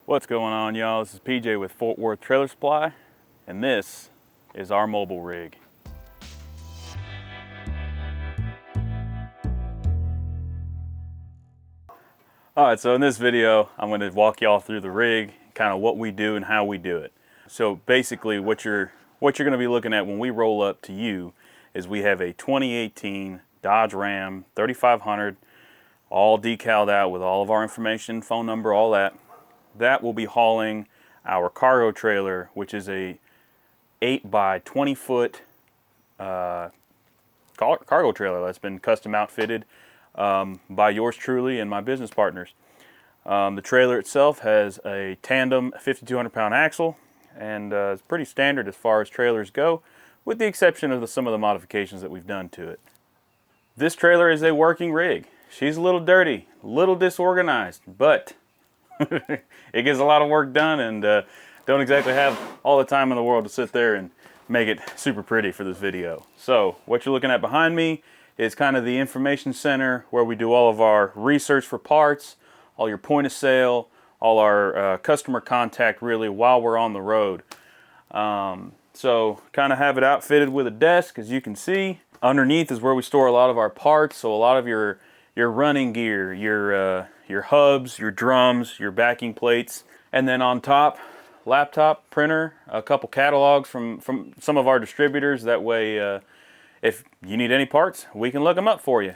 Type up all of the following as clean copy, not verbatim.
What's going on, y'all? This is PJ with Fort Worth Trailer Supply, and this is our mobile rig. Alright, so in this video, I'm going to walk y'all through the rig, kind of what we do and how we do it. So basically what you're going to be looking at when we roll up to you is we have a 2018 Dodge Ram 3500, all decaled out with all of our information, phone number, all that. That will be hauling our cargo trailer, which is a 8 by 20 foot cargo trailer that's been custom outfitted by yours truly and my business partners. The trailer itself has a tandem 5,200 pound axle, and it's pretty standard as far as trailers go, with the exception of some of the modifications that we've done to it. This trailer is a working rig. She's a little dirty, a little disorganized, but it gets a lot of work done, and don't exactly have all the time in the world to sit there and make it super pretty for this video. So what you're looking at behind me is kind of the information center where we do all of our research for parts, all your point of sale, all our customer contact really while we're on the road. So kind of have it outfitted with a desk, as you can see. Underneath is where we store a lot of our parts, so a lot of your running gear, your hubs, your drums, your backing plates, and then on top, laptop, printer, a couple catalogs from some of our distributors. That way, if you need any parts, we can look them up for you.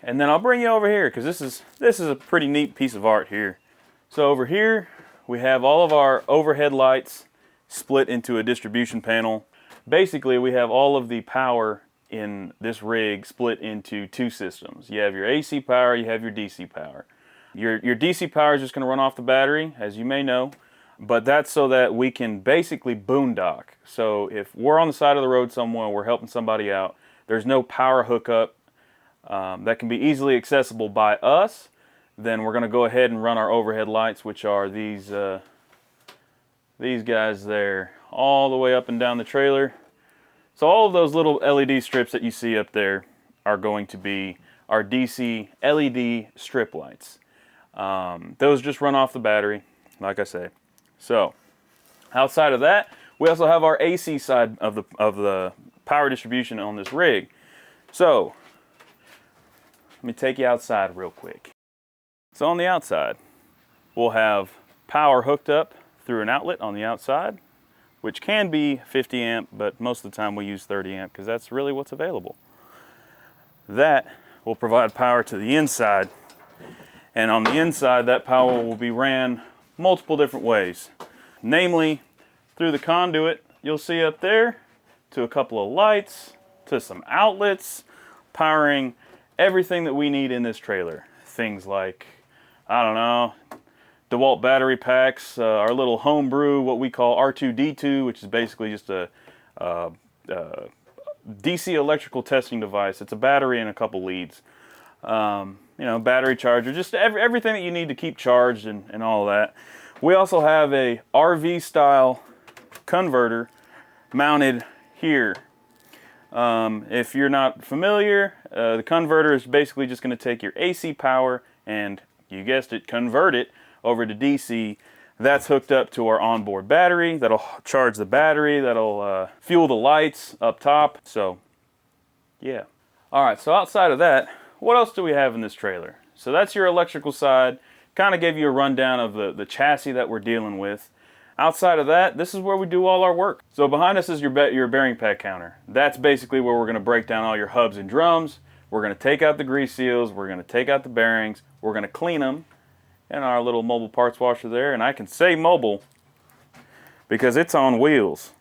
And then I'll bring you over here because this is a pretty neat piece of art here. So over here, we have all of our overhead lights split into a distribution panel. Basically, we have all of the power in this rig split into two systems. You have your AC power, you have your DC power. Your DC power is just going to run off the battery, as you may know, but that's so that we can basically boondock. So if we're on the side of the road somewhere, we're helping somebody out, there's no power hookup that can be easily accessible by us, then we're going to go ahead and run our overhead lights, which are these guys there, all the way up and down the trailer. So all of those little LED strips that you see up there are going to be our DC LED strip lights. Those just run off the battery, like I say. So outside of that, we also have our AC side of the power distribution on this rig. So let me take you outside real quick. So on the outside, we'll have power hooked up through an outlet on the outside, which can be 50 amp, but most of the time we use 30 amp because that's really what's available. That will provide power to the inside, and on the inside that power will be ran multiple different ways, namely through the conduit you'll see up there, to a couple of lights, to some outlets, powering everything that we need in this trailer. Things like, I don't know, DeWalt battery packs, our little homebrew, what we call R2D2, which is basically just a DC electrical testing device. It's a battery and a couple leads. Battery charger, just everything that you need to keep charged and all of that. We also have a RV style converter mounted here. If you're not familiar, the converter is basically just going to take your AC power and, you guessed it, convert it over to DC. That's hooked up to our onboard battery. That'll charge the battery. That'll fuel the lights up top. So, yeah. All right, so outside of that, what else do we have in this trailer? So that's your electrical side. Kind of gave you a rundown of the chassis that we're dealing with. Outside of that, this is where we do all our work. So behind us is your bearing pack counter. That's basically where we're going to break down all your hubs and drums. We're going to take out the grease seals. We're going to take out the bearings. We're going to clean them in our little mobile parts washer there. And I can say mobile because it's on wheels.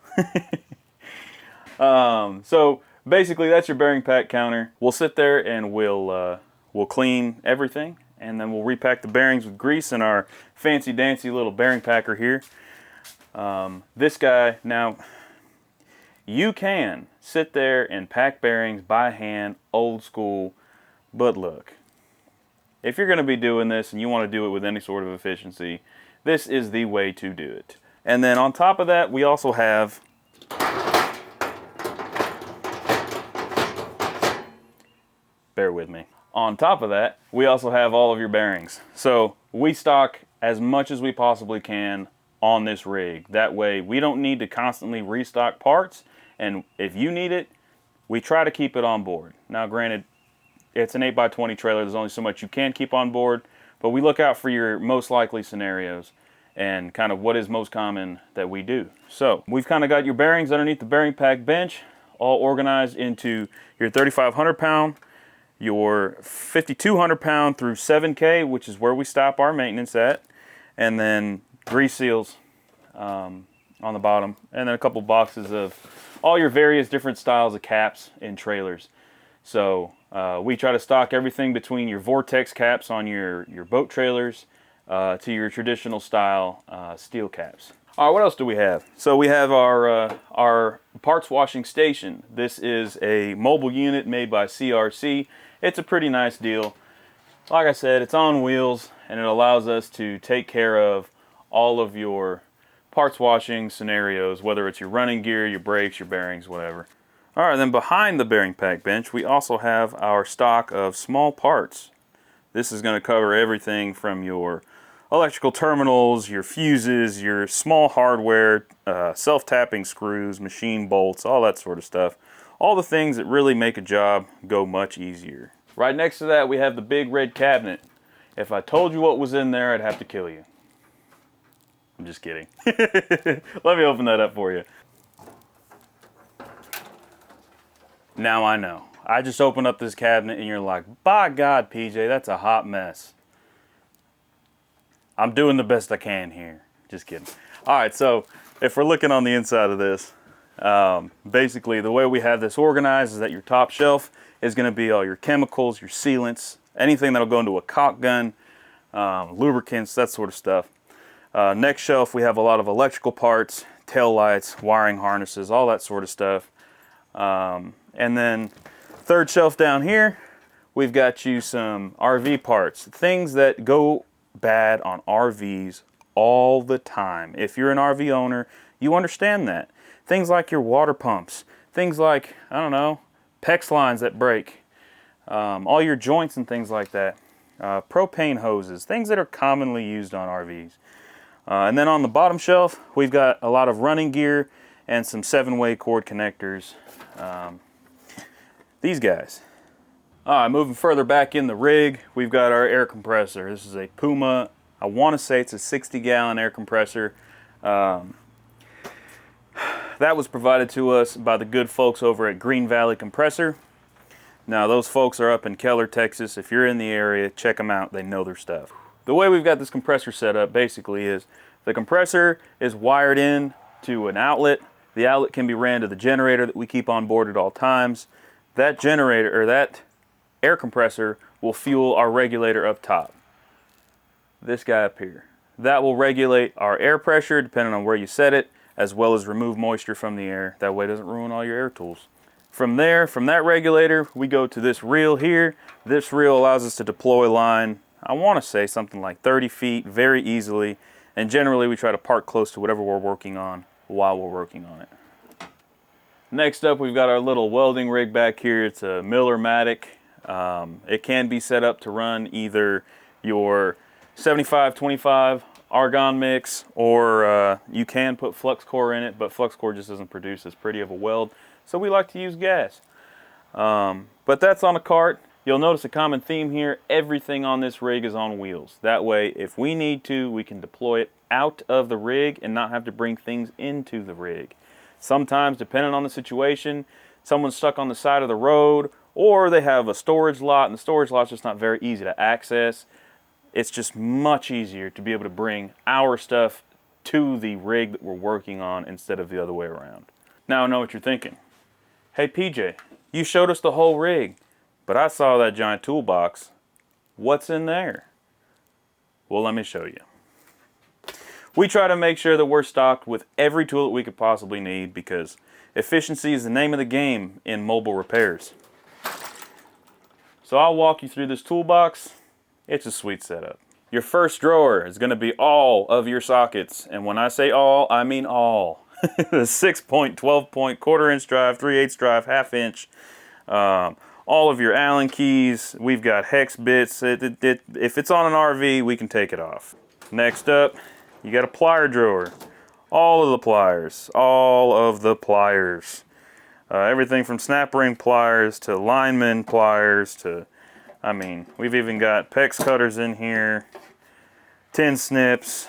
So basically that's your bearing pack counter. We'll sit there and we'll clean everything, and then we'll repack the bearings with grease in our fancy dancy little bearing packer here. This guy, now you can sit there and pack bearings by hand, old school, but look, if you're going to be doing this and you want to do it with any sort of efficiency, this is the way to do it. And then on top of that, we also have bear with me. On top of that, we also have all of your bearings. So we stock as much as we possibly can on this rig. That way we don't need to constantly restock parts, and if you need it, we try to keep it on board. Now granted, it's an 8x20 trailer, there's only so much you can keep on board, but we look out for your most likely scenarios and kind of what is most common that we do. So we've kind of got your bearings underneath the bearing pack bench, all organized into your 3,500 pound, your 5,200 pound through 7K, which is where we stop our maintenance at, and then grease seals on the bottom, and then a couple boxes of all your various different styles of caps in trailers. So we try to stock everything between your Vortex caps on your boat trailers to your traditional style steel caps. All right, what else do we have? So we have our parts washing station. This is a mobile unit made by CRC. It's a pretty nice deal. Like I said, it's on wheels, and it allows us to take care of all of your parts washing scenarios, whether it's your running gear, your brakes, your bearings, whatever. All right, then behind the bearing pack bench, we also have our stock of small parts. This is going to cover everything from your electrical terminals, your fuses, your small hardware, self-tapping screws, machine bolts, all that sort of stuff. All the things that really make a job go much easier. Right next to that, we have the big red cabinet. If I told you what was in there, I'd have to kill you. I'm just kidding. Let me open that up for you. Now I know. I just opened up this cabinet and you're like, by God, PJ, that's a hot mess. I'm doing the best I can here. Just kidding. All right, so if we're looking on the inside of this, basically the way we have this organized is that your top shelf is going to be all your chemicals, your sealants, anything that'll go into a caulk gun, lubricants, that sort of stuff. Next shelf, we have a lot of electrical parts, tail lights, wiring harnesses, all that sort of stuff. And then third shelf down here, we've got you some RV parts, things that go bad on RVs all the time. If you're an RV owner, you understand that. Things like your water pumps, things like, I don't know, PEX lines that break, all your joints and things like that, propane hoses, things that are commonly used on RVs. And then on the bottom shelf, we've got a lot of running gear and some 7-way cord connectors. These guys. All right, moving further back in the rig, we've got our air compressor. This is a Puma, I want to say it's a 60-gallon air compressor. That was provided to us by the good folks over at Green Valley Compressor. Now, those folks are up in Keller, Texas. If you're in the area, check them out. They know their stuff. The way we've got this compressor set up basically is the compressor is wired in to an outlet. The outlet can be ran to the generator that we keep on board at all times. That generator, or that air compressor, will fuel our regulator up top. This guy up here. That will regulate our air pressure depending on where you set it, as well as remove moisture from the air. That way it doesn't ruin all your air tools. From there, from that regulator, we go to this reel here. This reel allows us to deploy line, I want to say something like 30 feet very easily, and generally we try to park close to whatever we're working on while we're working on it. Next up, we've got our little welding rig back here. It's a Miller-Matic. It can be set up to run either your 75-25 argon mix, or you can put flux core in it, but flux core just doesn't produce as pretty of a weld, so we like to use gas. But that's on a cart. You'll notice a common theme here. Everything on this rig is on wheels. That way, if we need to, we can deploy it out of the rig and not have to bring things into the rig. Sometimes, depending on the situation, someone's stuck on the side of the road, or they have a storage lot, and the storage lot's just not very easy to access. It's just much easier to be able to bring our stuff to the rig that we're working on instead of the other way around. Now I know what you're thinking. Hey PJ, you showed us the whole rig, but I saw that giant toolbox. What's in there? Well, let me show you. We try to make sure that we're stocked with every tool that we could possibly need, because efficiency is the name of the game in mobile repairs. So I'll walk you through this toolbox. It's a sweet setup. Your first drawer is going to be all of your sockets, and when I say all, I mean all. The 6-point, 12-point, quarter-inch drive, 3/8 drive, half-inch, all of your Allen keys. We've got hex bits. If it's on an RV, we can take it off. Next up, you got a plier drawer. All of the pliers, all of the pliers. Everything from snap ring pliers to lineman pliers to, I mean, we've even got PEX cutters in here, tin snips.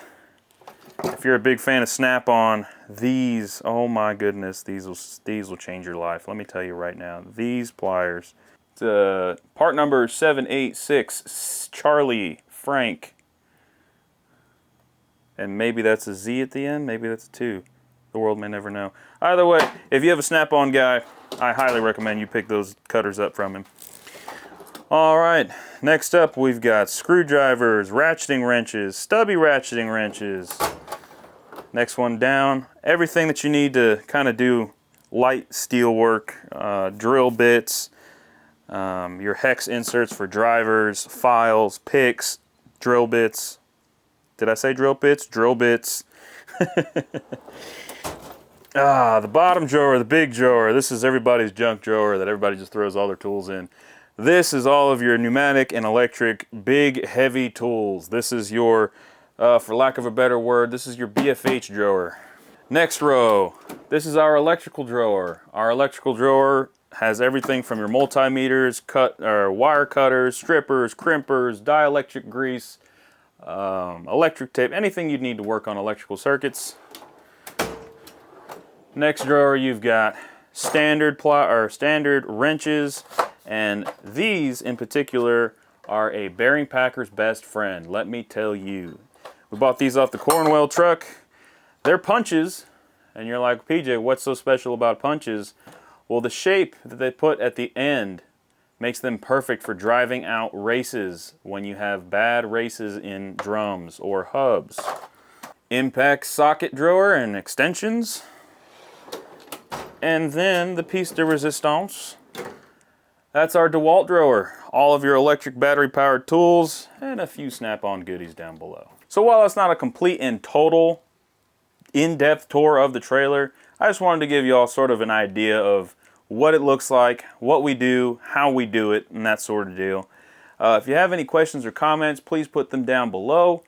If you're a big fan of Snap-on, these, oh my goodness, these will change your life. Let me tell you right now, these pliers. It's part number 786, Charlie Frank. And maybe that's a Z at the end, maybe that's a 2. The world may never know. Either way, if you have a Snap-on guy, I highly recommend you pick those cutters up from him. All right, next up we've got screwdrivers, ratcheting wrenches, stubby ratcheting wrenches. Next one down, everything that you need to kind of do light steel work, drill bits, your hex inserts for drivers, files, picks, drill bits. Did I say drill bits? Drill bits. The bottom drawer, the big drawer. This is everybody's junk drawer that everybody just throws all their tools in. This is all of your pneumatic and electric big heavy tools. This is your, for lack of a better word, this is your BFH drawer. Next row, this is our electrical drawer. Our electrical drawer has everything from your multimeters, wire cutters, strippers, crimpers, dielectric grease, electric tape, anything you'd need to work on electrical circuits. Next drawer, you've got standard wrenches, and these in particular are a bearing packer's best friend. Let me tell you, we bought these off the Cornwell truck. They're punches, and you're like, PJ, what's so special about punches? Well, the shape that they put at the end makes them perfect for driving out races when you have bad races in drums or hubs. Impact socket drawer and extensions. And then the piece de resistance. That's our DeWalt drawer. All of your electric battery powered tools and a few Snap-on goodies down below. So while it's not a complete and total in-depth tour of the trailer, I just wanted to give you all sort of an idea of what it looks like, what we do, how we do it, and that sort of deal. If you have any questions or comments, please put them down below.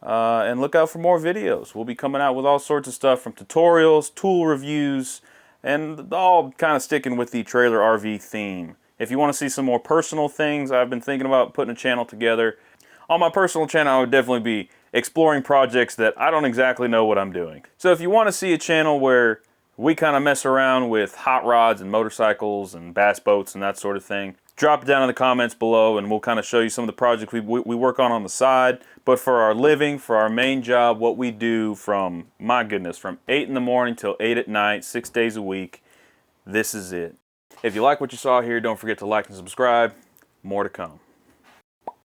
And look out for more videos. We'll be coming out with all sorts of stuff from tutorials, tool reviews, and all kind of sticking with the trailer RV theme. If you want to see some more personal things, I've been thinking about putting a channel together. On my personal channel, I would definitely be exploring projects that I don't exactly know what I'm doing. So if you want to see a channel where we kind of mess around with hot rods and motorcycles and bass boats and that sort of thing, drop it down in the comments below and we'll kind of show you some of the projects we work on the side. But for our living, for our main job, what we do from, my goodness, from 8 in the morning till 8 at night, 6 days a week, this is it. If you like what you saw here, don't forget to like and subscribe. More to come.